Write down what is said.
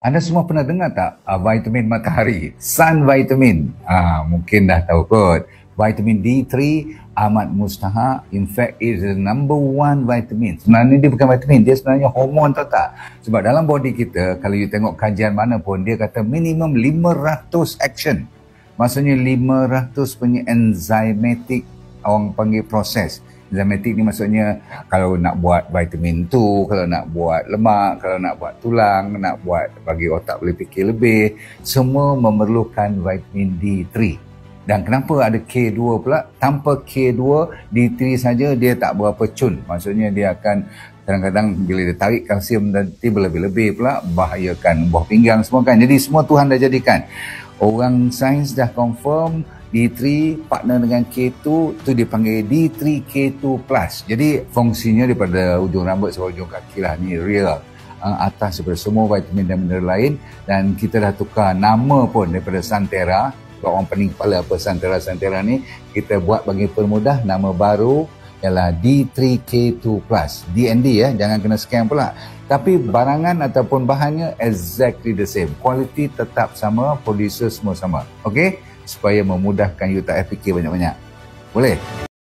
Anda semua pernah dengar tak vitamin matahari, sun vitamin? Mungkin dah tahu kot. Vitamin D3 amat mustahak. In fact, is the number one vitamin. Sebenarnya dia bukan vitamin, dia sebenarnya hormon, tahu tak? Sebab dalam body kita, kalau you tengok kajian mana pun, dia kata minimum 500 action. Maksudnya 500 punya enzymatic, orang panggil proses. Enzymatic ni maksudnya kalau nak buat vitamin tu, kalau nak buat lemak, kalau nak buat tulang, nak buat bagi otak boleh fikir lebih, semua memerlukan vitamin D3. Dan kenapa ada K2 pula? Tanpa K2, D3 saja dia tak berapa cun. Maksudnya dia akan kadang-kadang bila dia tarik kalsium nanti berlebih-lebih pula, bahayakan buah pinggang semua kan. Jadi semua Tuhan dah jadikan. Orang sains dah confirm D3 partner dengan K2 tu dipanggil D3K2+. Jadi fungsinya daripada ujung rambut sampai ujung kaki lah, ni real atas daripada semua vitamin dan mineral lain. Dan kita dah tukar nama pun daripada Santera. Kalau orang pening kepala apa Santera ni, kita buat bagi permudah, nama baru ialah D3K2+. DND ya, jangan kena scam pula. Tapi barangan ataupun bahannya exactly the same. Quality tetap sama, producer semua sama. Okey? Supaya memudahkan you tak fikir banyak-banyak. Boleh?